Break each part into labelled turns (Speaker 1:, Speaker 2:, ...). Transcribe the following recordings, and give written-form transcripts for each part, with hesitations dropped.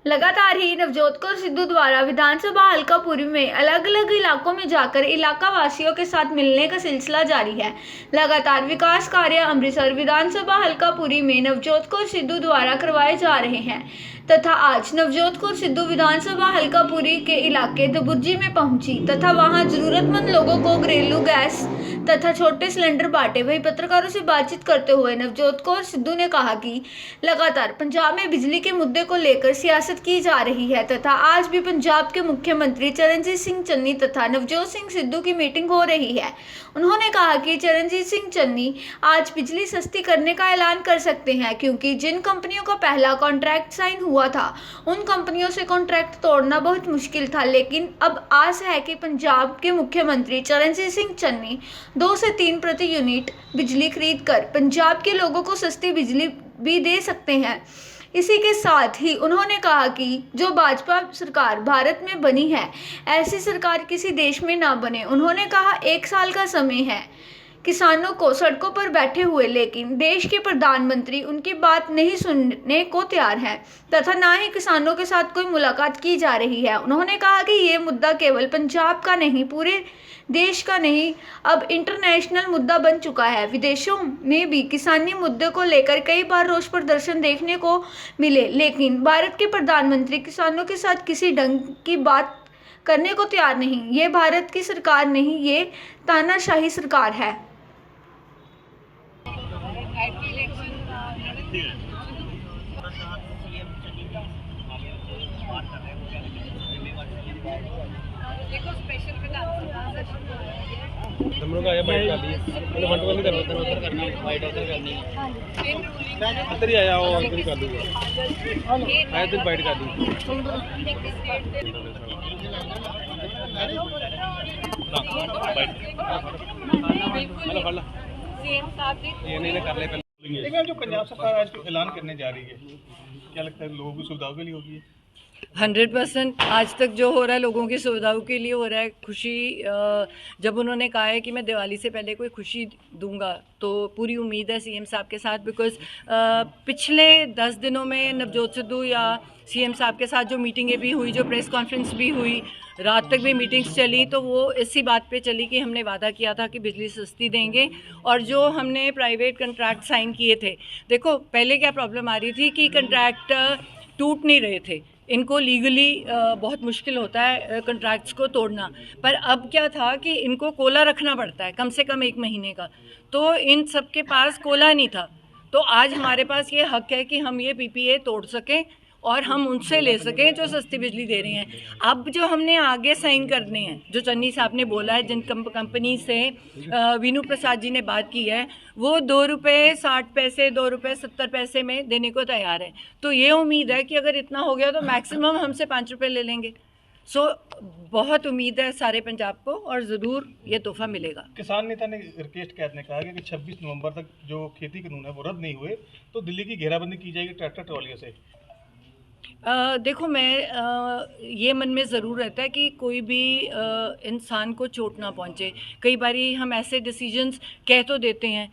Speaker 1: लगातार ही नवजोत कौर सिद्धू द्वारा विधानसभा हल्का पुरी में अलग अलग इलाकों में जाकर इलाका वासियों के साथ मिलने का सिलसिला जारी है। लगातार विकास कार्य अमृतसर विधानसभा हल्का पुरी में नवजोत कौर सिद्धू द्वारा करवाए जा रहे हैं तथा आज नवजोत कौर सिद्धू विधानसभा हल्का पुरी के इलाके दबुर्जी में पहुंची तथा वहां जरूरतमंद लोगों को घरेलू गैस तथा छोटे सिलेंडर बांटे। वहीं पत्रकारों से बातचीत करते हुए नवजोत कौर सिद्धू ने कहा कि लगातार पंजाब में बिजली के मुद्दे को लेकर सियासत की जा रही है तथा आज भी पंजाब के मुख्यमंत्री चरणजीत सिंह चन्नी तथा नवजोत सिंह सिद्धू की मीटिंग हो रही है। उन्होंने कहा कि चरणजीत सिंह चन्नी आज बिजली सस्ती करने का ऐलान कर सकते हैं क्योंकि जिन कंपनियों का पहला कॉन्ट्रैक्ट साइन हुआ था उन कंपनियों से कॉन्ट्रैक्ट तोड़ना बहुत मुश्किल था, लेकिन अब आस है कि पंजाब के मुख्यमंत्री चरणजीत सिंह चन्नी 2 से 3 प्रति यूनिट बिजली खरीद कर पंजाब के लोगों को सस्ती बिजली भी दे सकते हैं। इसी के साथ ही उन्होंने कहा कि जो भाजपा सरकार भारत में बनी है ऐसी सरकार किसी देश में ना बने। उन्होंने कहा 1 साल का समय है किसानों को सड़कों पर बैठे हुए, लेकिन देश के प्रधानमंत्री उनकी बात नहीं सुनने को तैयार हैं तथा ना ही किसानों के साथ कोई मुलाकात की जा रही है। उन्होंने कहा कि ये मुद्दा केवल पंजाब का नहीं पूरे देश का नहीं अब इंटरनेशनल मुद्दा बन चुका है। विदेशों में भी किसानी मुद्दे को लेकर कई बार रोष प्रदर्शन देखने को मिले, लेकिन भारत के प्रधानमंत्री किसानों के साथ किसी ढंग की बात करने को तैयार नहीं। ये भारत की सरकार नहीं, ये तानाशाही सरकार है।
Speaker 2: देखो स्पेशल
Speaker 3: हम लोग आया बाइट कर दी मैंने वन टू वन करना उधर करनी बाइट उधर करनी अंदर ही आया वो अंदर ही कर दूंगा आया तो बाइट कर दी हेलो फल
Speaker 2: सीएम साहब
Speaker 3: ये नहीं कर ले पहले। लेकिन जो पंजाब सरकार आज ऐलान करने जा रही है, क्या लगता है लोगों की सुविधाओं के लिए होगी है?
Speaker 2: 100% आज तक जो हो रहा है लोगों की सुविधाओं के लिए हो रहा है। खुशी जब उन्होंने कहा है कि मैं दिवाली से पहले कोई खुशी दूंगा तो पूरी उम्मीद है सीएम साहब के साथ, बिकॉज़ पिछले 10 दिनों में नवजोत सिद्धू या सीएम साहब के साथ जो मीटिंगें भी हुई, जो प्रेस कॉन्फ्रेंस भी हुई, रात तक भी मीटिंग्स चली, तो वो इसी बात पे चली कि हमने वादा किया था कि बिजली सस्ती देंगे और जो हमने प्राइवेट कंट्रैक्ट साइन किए थे। देखो पहले क्या प्रॉब्लम आ रही थी कि कंट्रैक्ट टूट नहीं रहे थे, इनको लीगली बहुत मुश्किल होता है कंट्रैक्ट्स को तोड़ना, पर अब क्या था कि इनको कोला रखना पड़ता है कम से कम 1 महीने का, तो इन सब के पास कोला नहीं था। तो आज हमारे पास ये हक है कि हम ये पीपीए तोड़ सकें और हम उनसे ले सकें जो सस्ती बिजली दे रहे हैं। अब जो हमने आगे साइन करने हैं, जो चन्नी साहब ने बोला है, जिन कंपनी से वीनू प्रसाद जी ने बात की है, वो ₹2.60 ₹2.70 में देने को तैयार है। तो ये उम्मीद है कि अगर इतना हो गया तो मैक्सिमम हमसे ₹5 ले लेंगे। सो बहुत उम्मीद है सारे पंजाब को और ज़रूर ये तोहफा मिलेगा।
Speaker 3: किसान नेता ने राकेश कैद ने कहा कि 26 नवंबर तक जो खेती कानून है वो रद्द नहीं हुए तो दिल्ली की घेराबंदी की जाएगी ट्रैक्टर ट्रॉलियों से।
Speaker 2: देखो मैं ये मन में ज़रूर रहता है कि कोई भी इंसान को चोट ना पहुँचे। कई बारी हम ऐसे डिसीजंस कह तो देते हैं।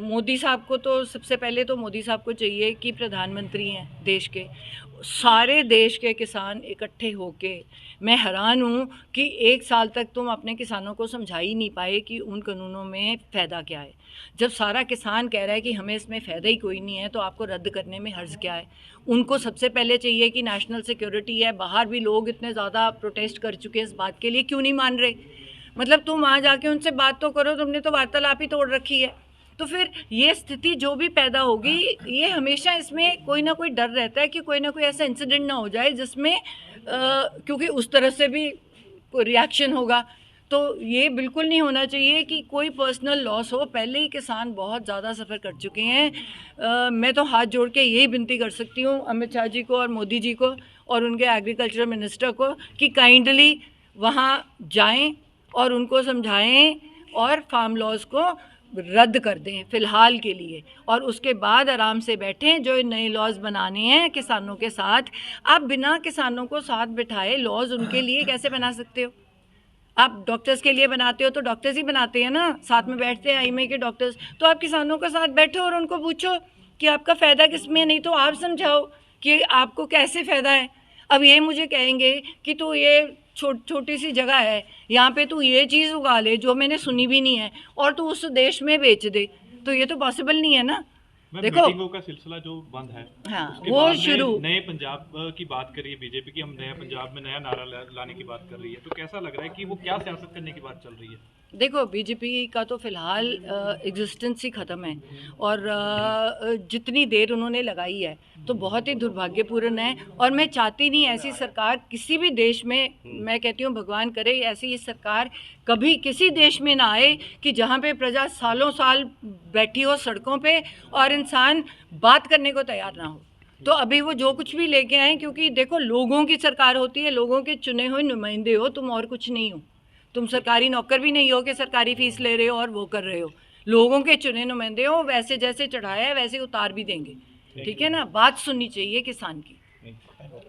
Speaker 2: मोदी साहब को तो सबसे पहले तो मोदी साहब को चाहिए कि प्रधानमंत्री हैं देश के, सारे देश के किसान इकट्ठे होके, मैं हैरान हूँ कि 1 साल तक तुम अपने किसानों को समझा ही नहीं पाए कि उन कानूनों में फ़ायदा क्या है। जब सारा किसान कह रहा है कि हमें इसमें फ़ायदा ही कोई नहीं है तो आपको रद्द करने में हर्ज क्या है। उनको सबसे पहले चाहिए कि नेशनल सिक्योरिटी है, बाहर भी लोग इतने ज़्यादा प्रोटेस्ट कर चुके हैं इस बात के लिए, क्यों नहीं मान रहे? मतलब तुम वहाँ जाके उनसे बात तो करो, तुमने तो वार्तालाप ही तोड़ रखी है। तो फिर ये स्थिति जो भी पैदा होगी, ये हमेशा इसमें कोई ना कोई डर रहता है कि कोई ना कोई ऐसा इंसिडेंट ना हो जाए जिसमें क्योंकि उस तरह से भी रिएक्शन होगा, तो ये बिल्कुल नहीं होना चाहिए कि कोई पर्सनल लॉस हो। पहले ही किसान बहुत ज़्यादा सफ़र कर चुके हैं। मैं तो हाथ जोड़ के यही विनती कर सकती हूँ अमित शाह जी को और मोदी जी को और उनके एग्रीकल्चर मिनिस्टर को कि काइंडली वहाँ जाएं और उनको समझाएं और फार्म लॉज को रद्द कर दें फ़िलहाल के लिए, और उसके बाद आराम से बैठें। जो नए लॉज बनाने हैं किसानों के साथ, आप बिना किसानों को साथ बिठाए लॉज उनके लिए कैसे बना सकते हो? आप डॉक्टर्स के लिए बनाते हो तो डॉक्टर्स ही बनाते हैं ना, साथ में बैठते हैं आईएमए के डॉक्टर्स। तो आप किसानों के साथ बैठो और उनको पूछो कि आपका फ़ायदा किस में, नहीं तो आप समझाओ कि आपको कैसे फ़ायदा है। अब ये मुझे कहेंगे कि तू ये छोटी सी जगह है, यहाँ पे तू ये चीज़ उगा ले जो मैंने सुनी भी नहीं है और तू उस देश में बेच दे, तो ये तो पॉसिबल नहीं है ना। देखो
Speaker 3: मीटिंगों का सिलसिला जो बंद है,
Speaker 2: हाँ,
Speaker 3: उसके
Speaker 2: वो
Speaker 3: बाद में
Speaker 2: शुरू
Speaker 3: नए पंजाब की बात कर रही है बीजेपी की, हम नया पंजाब में नया नारा लाने की बात कर रही है, तो कैसा लग रहा है कि वो क्या सियासत करने की बात चल रही है?
Speaker 2: देखो, बीजेपी का तो फ़िलहाल एग्जिस्टेंस ही ख़त्म है और जितनी देर उन्होंने लगाई है तो बहुत ही दुर्भाग्यपूर्ण है। और मैं चाहती नहीं ऐसी सरकार किसी भी देश में, मैं कहती हूँ भगवान करे ऐसी सरकार कभी किसी देश में ना आए कि जहाँ पे प्रजा सालों साल बैठी हो सड़कों पे और इंसान बात करने को तैयार ना हो। तो अभी वो जो कुछ भी लेके आए, क्योंकि देखो लोगों की सरकार होती है, लोगों के चुने हुए नुमाइंदे हो तुम, और कुछ नहीं हो। तुम सरकारी नौकर भी नहीं हो कि सरकारी फीस ले रहे हो और वो कर रहे हो। लोगों के चुने नुमाइंदे हो, वैसे जैसे चढ़ाया है वैसे उतार भी देंगे। ठीक है ना, बात सुननी चाहिए किसान की।